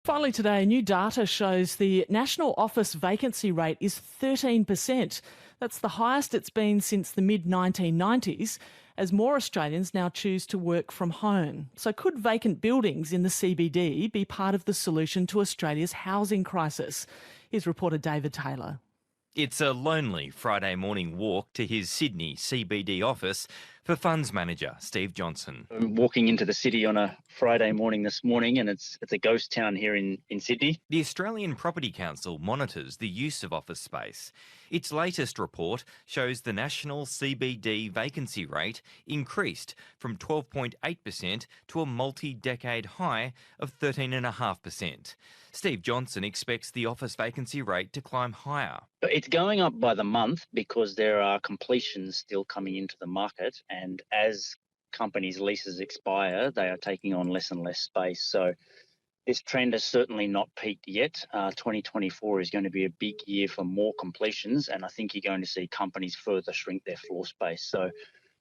Finally today, new data shows the national office vacancy rate is 13%. That's the highest it's been since the mid-1990s, as more Australians now choose to work from home. So could vacant buildings in the CBD be part of the solution to Australia's housing crisis? Here's reporter David Taylor. It's a lonely Friday morning walk to his Sydney CBD office for funds manager Steve Johnson. I'm walking into the city on a Friday morning this morning, and it's a ghost town here in Sydney. The Australian Property Council monitors the use of office space. Its latest report shows the national CBD vacancy rate increased from 12.8% to a multi-decade high of 13.5%. Steve Johnson expects the office vacancy rate to climb higher. It's going up by the month because there are completions still coming into the market, and as companies' leases expire, they are taking on less and less space. So this trend has certainly not peaked yet. 2024 is going to be a big year for more completions, and I think you're going to see companies further shrink their floor space. So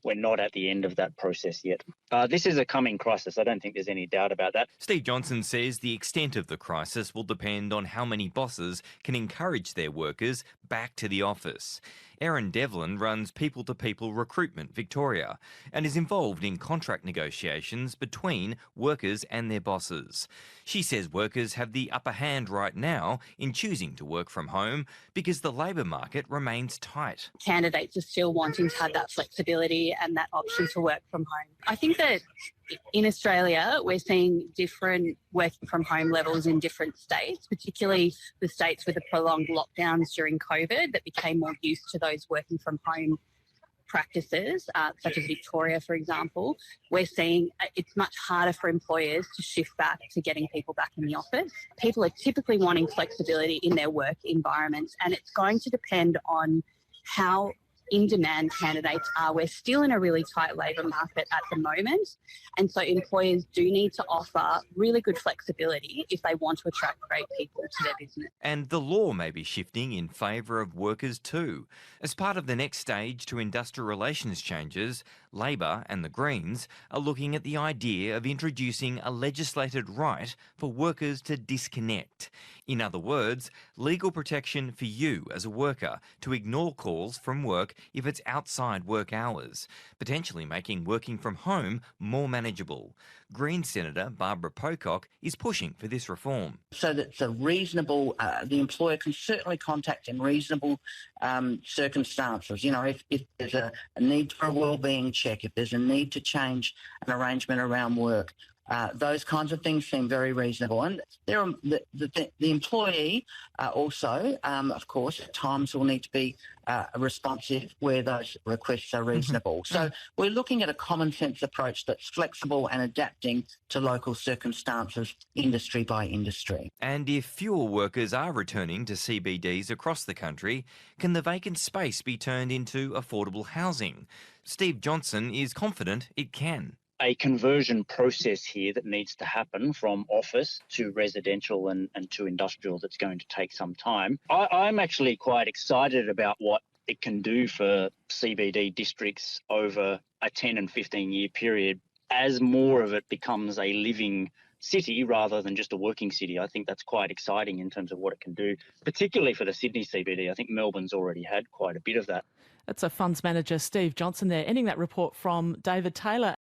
we're not at the end of that process yet. This is a coming crisis. I don't think there's any doubt about that. Steve Johnson says the extent of the crisis will depend on how many bosses can encourage their workers back to the office. Erin Devlin runs People-to-People Recruitment Victoria and is involved in contract negotiations between workers and their bosses. She says workers have the upper hand right now in choosing to work from home because the labour market remains tight. Candidates are still wanting to have that flexibility and that option to work from home. I think that in Australia, we're seeing different working from home levels in different states, particularly the states with the prolonged lockdowns during COVID that became more used to those working from home practices, such as Victoria, for example. We're seeing it's much harder for employers to shift back to getting people back in the office. People are typically wanting flexibility in their work environments, and it's going to depend on how in-demand candidates are. We're still in a really tight labour market at the moment, and so employers do need to offer really good flexibility if they want to attract great people to their business. And the law may be shifting in favour of workers too. As part of the next stage to industrial relations changes, Labor and the Greens are looking at the idea of introducing a legislated right for workers to disconnect. In other words, legal protection for you as a worker to ignore calls from work if it's outside work hours, potentially making working from home more manageable. Green Senator Barbara Pocock is pushing for this reform. So that it's a reasonable, the employer can certainly contact in reasonable circumstances. You know, if there's a need for a wellbeing check, if there's a need to change an arrangement around work, those kinds of things seem very reasonable. And there are, the employee also, of course, at times will need to be responsive where those requests are reasonable. So we're looking at a common sense approach that's flexible and adapting to local circumstances, industry by industry. And if fewer workers are returning to CBDs across the country, can the vacant space be turned into affordable housing? Steve Johnson is confident it can. A conversion process here that needs to happen from office to residential and to industrial that's going to take some time. I'm actually quite excited about what it can do for CBD districts over a 10 and 15 year period as more of it becomes a living city rather than just a working city. I think that's quite exciting in terms of what it can do, particularly for the Sydney CBD. I think Melbourne's already had quite a bit of that. That's a funds manager, Steve Johnson there, ending that report from David Taylor.